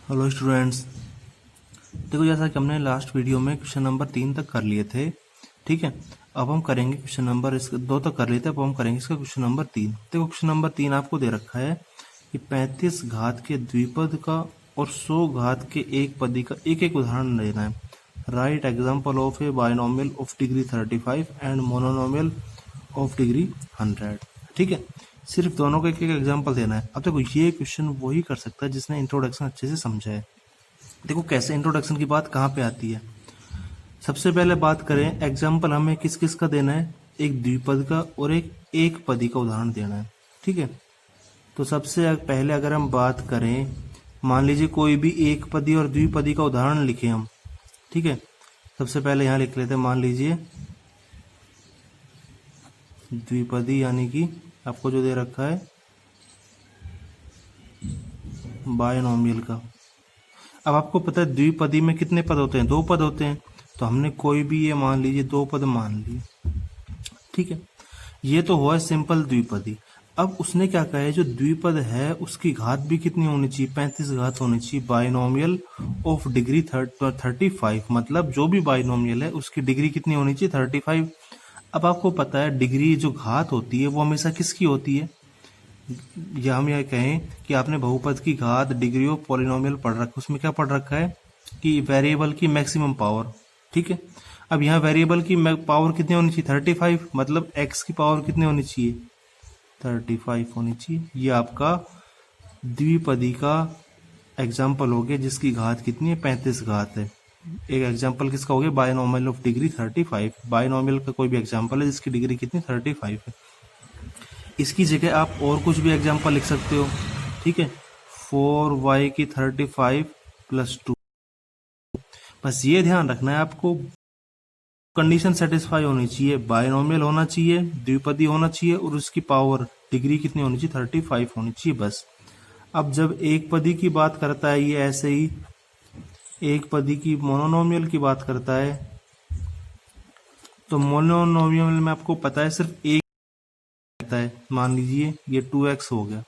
Hello students. देखो, जैसा कि हमने लास्ट वीडियो में क्वेश्चन नंबर 3 तक कर लिए थे, ठीक है। अब हम करेंगे क्वेश्चन नंबर इसका 2 तक कर लिए थे, अब हम करेंगे इसका क्वेश्चन नंबर 3। देखो, क्वेश्चन नंबर 3 आपको दे रखा है कि 35 घात के द्विपद का और 100 घात के एक पदी का एक एक उदाहरण देना है। Right example of A binomial of degree 35 and monomial of degree 100। ठीक है, सिर्फ दोनों का एक एक एग्जाम्पल देना है। अब देखो, ये क्वेश्चन वही कर सकता है जिसने इंट्रोडक्शन अच्छे से समझा है। देखो कैसे इंट्रोडक्शन की बात कहाँ पे आती है। सबसे पहले बात करें, एग्जाम्पल हमें किस किस का देना है, एक द्विपद का और एक एक पदी का उदाहरण देना है। ठीक है, तो सबसे पहले अगर हम बात करें, मान लीजिए कोई भी एक पदी और द्विपदी का उदाहरण लिखे हम। ठीक है, सबसे पहले यहाँ लिख लेते हैं, मान लीजिए द्विपदी यानी कि आपको जो दे रखा है बायनोमियल का। अब आपको पता है द्विपदी में कितने पद होते हैं, 2 पद होते हैं। तो हमने कोई भी ये मान लीजिए 2 पद मान लिए। ठीक है, ये तो हुआ सिंपल द्विपदी। अब उसने क्या कहा है, जो द्विपद है उसकी घात भी कितनी होनी चाहिए, 35 घात होनी चाहिए। बाइनोमियल ऑफ डिग्री 35, मतलब जो भी बाइनोमियल है उसकी डिग्री कितनी होनी चाहिए, 35। अब आपको पता है डिग्री जो घात होती है वो हमेशा किसकी होती है, या हम यह कहें कि आपने बहुपद की घात डिग्री ऑफ पॉलिनोमियल पढ़ रखा, उसमें क्या पढ़ रखा है कि वेरिएबल की मैक्सिमम पावर। ठीक है, अब यहाँ वेरिएबल की पावर कितनी होनी चाहिए, 35, मतलब एक्स की पावर कितनी होनी चाहिए, 35 होनी चाहिए। ये आपका द्विपदी का एग्जाम्पल हो गया जिसकी घात कितनी है, 35 घात है। एक एग्जाम्पल किसका हो गया, बायनोमियल ऑफ डिग्री 35। बायनोमियल का कोई भी एग्जाम्पल है जिसकी डिग्री कितनी, 35 है। इसकी जगह आप और कुछ भी एग्जाम्पल लिख सकते हो। ठीक है, 4y की 35 + 2। बस ये ध्यान रखना है आपको, कंडीशन सेटिस्फाई होनी चाहिए, बायनोमियल होना चाहिए, द्विपदी होना चाहिए और उसकी पावर डिग्री कितनी होनी चाहिए, 35 होनी चाहिए बस। अब जब एक पदी की बात करता है, ये ऐसे ही एक पदी की मोनोनोमियल की बात करता है, तो मोनोनोमियल में आपको पता है सिर्फ एक रहता है। मान लीजिए ये 2x हो गया।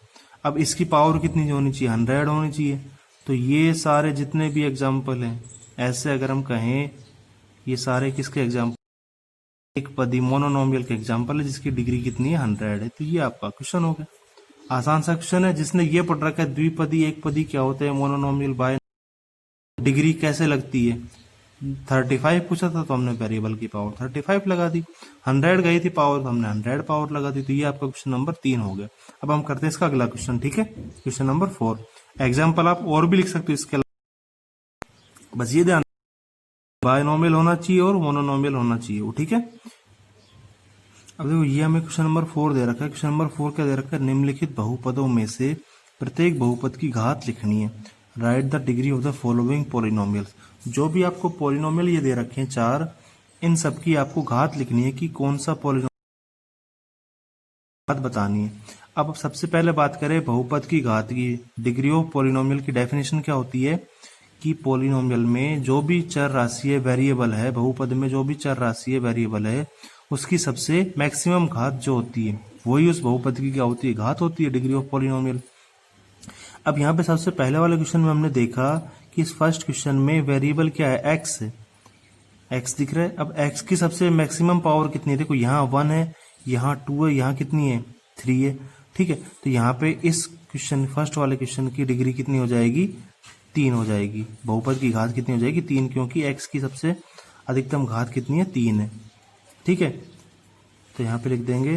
अब इसकी पावर कितनी होनी चाहिए, 100 होनी चाहिए। तो ये सारे जितने भी एग्जाम्पल हैं, ऐसे अगर हम कहें, ये सारे किसके एग्जाम्पल, एक पदी मोनोनोमियल के एग्जाम्पल है जिसकी डिग्री कितनी है, 100 है। तो ये आपका क्वेश्चन हो गया। आसान सा क्वेश्चन है। जिसने ये पढ़ रखा है द्विपदी एक पदी क्या होते हैं, मोनोनोमियल बाय डिग्री कैसे लगती है, 35 पूछा था तो हमने वेरिएबल की पावर 35 लगा दी। 100 गई थी पावर तो हमने 100 पावर लगा दी। तो ये आपका क्वेश्चन नंबर 3 हो गया। अब हम करते हैं इसका अगला क्वेश्चन। ठीक है, क्वेश्चन नंबर 4। एग्जाम्पल आप और भी लिख सकते हो इसके अलावा, बस ये ध्यान, बायनोमियल होना चाहिए और मोनोनोमियल होना चाहिए वो। ठीक है, अब देखो ये हमें क्वेश्चन नंबर 4 दे रखा है। क्वेश्चन नंबर 4 क्या दे रखा है, निम्नलिखित बहुपदों में से प्रत्येक बहुपद की घात लिखनी है। Right the degree of the following polynomials. जो भी आपको पॉलिनोमियल ये दे रखे हैं 4, इन सबकी आपको घात लिखनी है कि कौन सा पॉलिनोमियल घात बतानी है। अब सबसे पहले बात करें बहुपद की घात की, डिग्री ऑफ पॉलिनोमियल की डेफिनेशन क्या होती है कि पॉलिनोमियल में जो भी चर राशि है, वेरिएबल है, बहुपद में जो भी चर राशि है, वेरिएबल है, उसकी सबसे मैक्सिमम घात जो होती है वही उस बहुपद की क्या होती है, घात होती है, डिग्री ऑफ पॉलिनोमियल। अब यहाँ पे सबसे पहले वाले क्वेश्चन में हमने देखा कि इस फर्स्ट क्वेश्चन में वेरिएबल क्या है, एक्स है, एक्स दिख रहा है। अब एक्स की सबसे मैक्सिमम पावर कितनी है, देखो यहाँ 1 है, यहाँ 2 है, यहाँ कितनी है, 3 है। ठीक है, तो यहाँ पे इस क्वेश्चन फर्स्ट वाले क्वेश्चन की डिग्री कितनी हो जाएगी, 3 हो जाएगी। बहुपद की घात कितनी हो जाएगी, 3, क्योंकि एक्स की सबसे अधिकतम घात कितनी है, 3 है। ठीक है, तो यहाँ पे लिख देंगे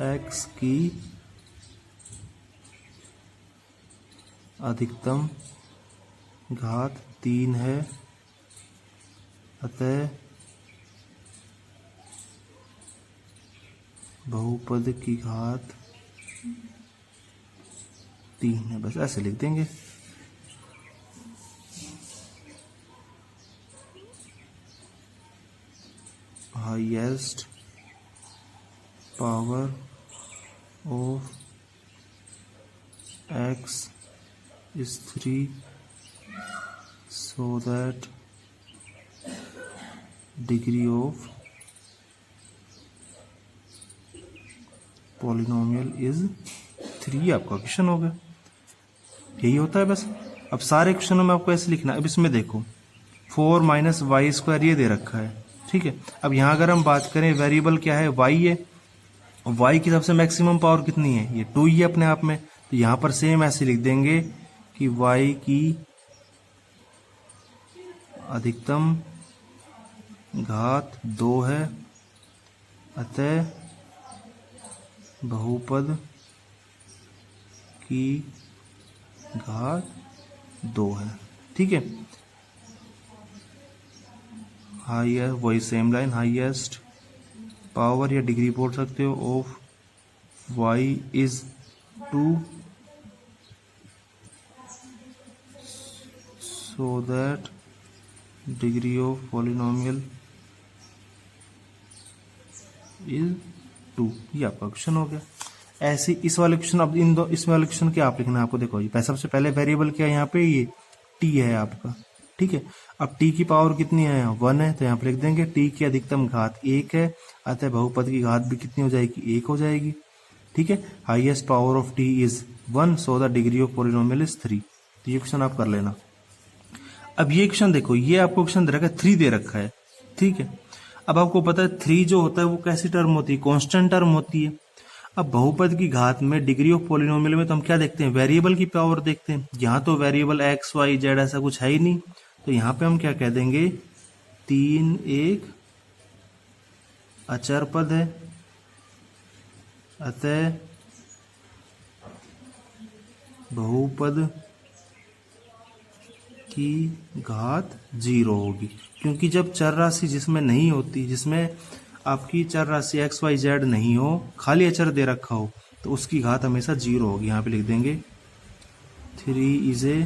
एक्स की अधिकतम घात 3 है, अतः बहुपद की घात 3 है। बस ऐसे लिख देंगे। Highest power of x is 3 so that degree of polynomial is 3। आपका क्वेश्चन हो गया। यही होता है बस। अब सारे क्वेश्चनों में आपको ऐसे लिखना है। अब इसमें देखो 4 माइनस वाई स्क्वायर ये दे रखा है, ठीक है। अब यहाँ अगर हम बात करें वेरिएबल क्या है, वाई है। वाई की सबसे मैक्सिमम पावर कितनी है, ये 2 ही है अपने आप में। तो यहाँ पर सेम ऐसे लिख देंगे कि वाई की अधिकतम घात 2 है, अतः बहुपद की घात 2 है, ठीक है। हाईएस्ट, वही सेम लाइन, हाईएस्ट पावर या डिग्री बोल सकते हो of y is 2 so that degree of polynomial is 2। ये आपका क्वेश्चन हो गया। ऐसे इस वाले क्वेश्चन, अब इस वाले क्वेश्चन क्या आप लिखना है आपको, देखो ये सबसे पहले वेरिएबल क्या है यहाँ पे, ये t है आपका, ठीक है। अब t की पावर कितनी है, 1 है, तो यहाँ पे लिख देंगे t की अधिकतम घात 1 है, अतः बहुपद की घात भी कितनी हो जाएगी, 1 हो जाएगी, ठीक है। Highest power of t is 1 so the degree of polynomial is 3। तो ये क्वेश्चन आप कर लेना। अब ये क्वेश्चन देखो, ये आपको क्वेश्चन दे रखा है 3 दे रखा है, ठीक है। अब आपको पता है 3 जो होता है वो कैसी टर्म होती है, कांस्टेंट टर्म होती है। अब बहुपद की घात में डिग्री ऑफ पॉलिनोमियल में तो हम क्या देखते हैं, वेरिएबल की पावर देखते हैं। यहाँ तो वेरिएबल एक्स वाई जेड ऐसा कुछ है ही नहीं, तो यहाँ पे हम क्या कह देंगे, 3 एक अचर पद है, अतः बहुपद की घात 0 होगी। क्योंकि जब चर राशि जिसमें नहीं होती, जिसमें आपकी चर राशि एक्स वाई जेड नहीं हो, खाली अचर दे रखा हो, तो उसकी घात हमेशा 0 होगी। यहाँ पे लिख देंगे 3 is a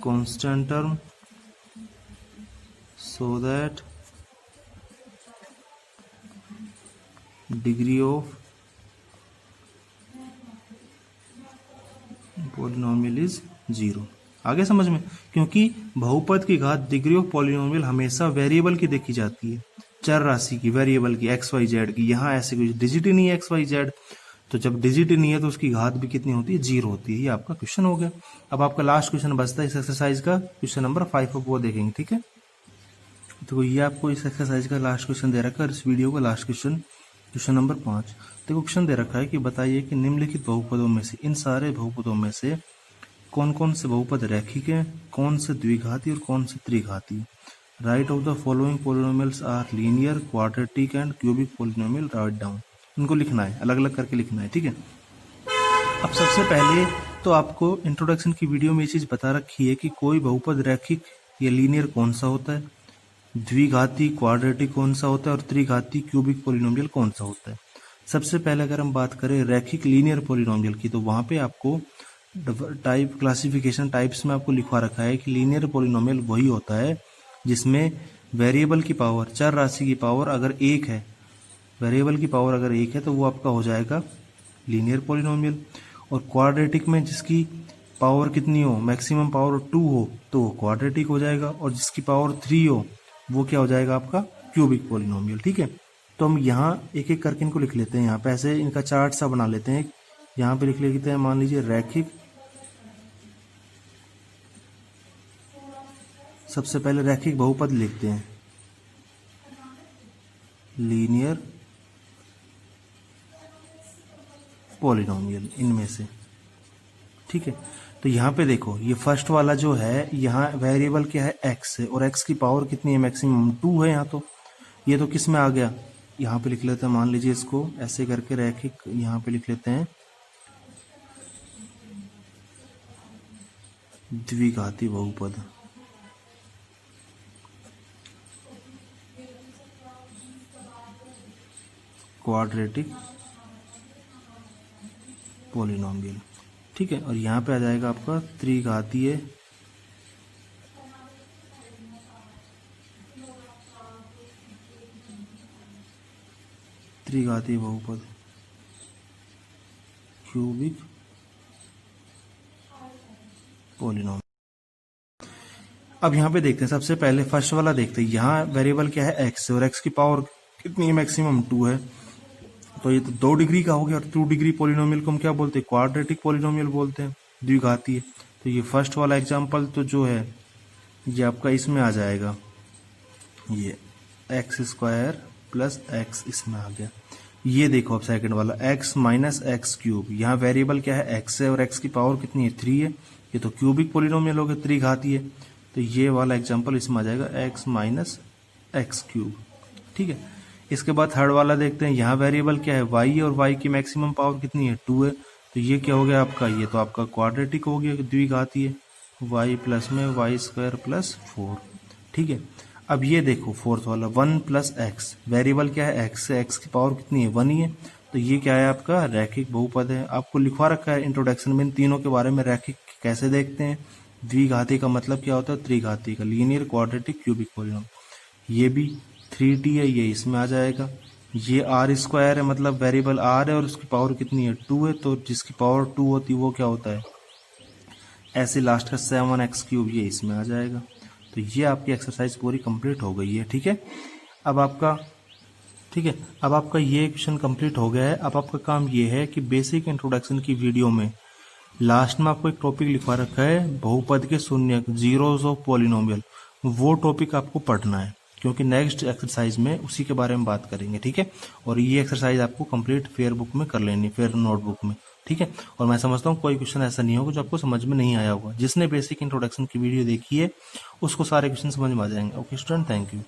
constant term so that degree of polynomial is 0। आगे समझ में, क्योंकि बहुपद की घात डिग्री ऑफ पॉलिनोमियल हमेशा वेरिएबल की देखी जाती है, चर राशि की, वेरिएबल की, एक्स वाई जेड की। यहाँ ऐसे कुछ डिजिट ही नहीं है एक्स वाई जेड, तो जब डिजिट ही नहीं है तो उसकी घात भी कितनी होती है, 0 होती है। ये आपका क्वेश्चन हो गया। अब आपका लास्ट क्वेश्चन बचता है इस एक्सरसाइज का, क्वेश्चन नंबर 5, वो देखेंगे, ठीक है। तो ये आपको इस एक्सरसाइज का लास्ट क्वेश्चन दे रखा है, इस वीडियो का लास्ट क्वेश्चन, क्वेश्चन नंबर 5। देखो क्वेश्चन दे रखा है कि बताइए कि निम्नलिखित बहुपदों में से, इन सारे बहुपदों में से कौन कौन से बहुपद रैखिक हैं, कौन से द्विघाती और कौन से त्रिघाती। Write of the following polynomials are linear, quadratic and cubic polynomial, write down. इनको लिखना है, अलग अलग करके लिखना है, ठीक है। अब सबसे पहले तो आपको इंट्रोडक्शन की वीडियो में ये चीज बता रखी है कि कोई बहुपद रैखिक या लीनियर कौन सा होता है, द्विघाती क्वाड्रेटिक कौन सा होता है, और त्रिघाती क्यूबिक पॉलिनोमियल कौन सा होता है। सबसे पहले अगर हम बात करें रैखिक लीनियर पॉलिनोमियल की, तो वहां पे आपको टाइप क्लासिफिकेशन टाइप्स में आपको लिखवा रखा है कि लीनियर पॉलिनोमियल वही होता है जिसमें वेरिएबल की पावर, चर राशि की पावर अगर 1 है, वेरिएबल की पावर अगर 1 है तो वो आपका हो जाएगा लीनियर पॉलिनोमियल। और क्वाड्रेटिक में जिसकी पावर कितनी हो, मैक्सिमम पावर 2 हो, तो वो क्वाड्रेटिक हो जाएगा। और जिसकी पावर 3 हो वो क्या हो जाएगा आपका क्यूबिक पॉलिनोमियल, ठीक है। तो हम यहाँ एक एक करके इनको लिख लेते हैं। यहाँ पे ऐसे इनका चार्ट सा बना लेते हैं। यहाँ पे लिख लेते हैं, मान लीजिए रैखिक, सबसे पहले रैखिक बहुपद लिखते हैं, लीनियर पॉलिनोमियल, इनमें से, ठीक है। तो यहाँ पे देखो, ये फर्स्ट वाला जो है, यहाँ वेरिएबल क्या है, एक्स है, और एक्स की पावर कितनी है, मैक्सिमम 2 है। यहाँ तो ये तो किस में आ गया, यहाँ पे लिख लेते हैं, मान लीजिए इसको ऐसे करके रैखिक, यहाँ पे लिख लेते हैं द्विघाती बहुपद, क्वाड्रेटिक पॉलिनोमियल, ठीक है। और यहाँ पे आ जाएगा आपका त्रिघातीय बहुपद, क्यूबिक पॉलिनोमियल। अब यहाँ पे देखते हैं, सबसे पहले फर्स्ट वाला देखते हैं। यहाँ वेरिएबल क्या है, एक्स, और एक्स की पावर कितनी है, मैक्सिमम 2 है। तो ये तो 2 डिग्री का हो गया। और 2 डिग्री पॉलिनोमियल को हम क्या बोलते हैं? क्वाड्रेटिक पॉलिनोमियल बोलते हैं, द्विघातीय। तो ये फर्स्ट वाला एग्जाम्पल तो जो है ये आपका इसमें आ जाएगा, ये एक्स स्क्वायर प्लस एक्स इसमें आ गया। ये देखो अब सेकंड वाला एक्स माइनस एक्स क्यूब, यहाँ वेरिएबल क्या है? एक्स है और एक्स की पावर कितनी है? 3 है। ये तो क्यूबिक पॉलिनोमियल हो गया, त्रिघातीय। तो ये वाला एग्जाम्पल इसमें आ जाएगा एक्स माइनस एक्स क्यूब। ठीक है, इसके बाद थर्ड वाला देखते हैं। यहाँ वेरिएबल क्या है? वाई है और वाई की मैक्सिमम पावर कितनी है? 2 है। तो ये क्या हो गया आपका? ये तो आपका क्वाड्रेटिक हो गया, द्विघातीय। वाई प्लस में वाई स्क्वायर प्लस 4। ठीक है, अब ये देखो फोर्थ वाला 1 प्लस एक्स, वेरिएबल क्या है? एक्स है, एक्स की पावर कितनी है? 1 ही है। तो ये क्या है आपका? रैखिक बहुपद है। आपको लिखवा रखा है इंट्रोडक्शन में इन तीनों के बारे में, रैखिक कैसे देखते हैं। द्विघाती का मतलब क्या होता है? त्रिघाती का, लीनियर, क्वाड्रेटिक, क्यूबिक पॉलिनोमियल। ये भी 3t है, ये इसमें आ जाएगा। ये आर स्क्वायर है, मतलब वेरिएबल आर है और उसकी पावर कितनी है? 2 है। तो जिसकी पावर 2 होती है वो क्या होता है? ऐसे लास्ट का 7x क्यूब, ये इसमें आ जाएगा। तो ये आपकी एक्सरसाइज पूरी कंप्लीट हो गई है। ठीक है, अब आपका ये क्वेश्चन कंप्लीट हो गया है। अब आपका काम ये है कि बेसिक इंट्रोडक्शन की वीडियो में लास्ट में आपको एक टॉपिक लिखवा रखा है, बहुपद के शून्य, जीरोस ऑफ पॉलिनोमियल। वो टॉपिक आपको पढ़ना है, क्योंकि नेक्स्ट एक्सरसाइज में उसी के बारे में बात करेंगे। ठीक है, और ये एक्सरसाइज आपको कंप्लीट फेयर बुक में कर लेनी, फेयर नोटबुक में। ठीक है, और मैं समझता हूँ कोई क्वेश्चन ऐसा नहीं होगा जो आपको समझ में नहीं आया होगा। जिसने बेसिक इंट्रोडक्शन की वीडियो देखी है उसको सारे क्वेश्चन समझ में आ जाएंगे। Okay student, thank you.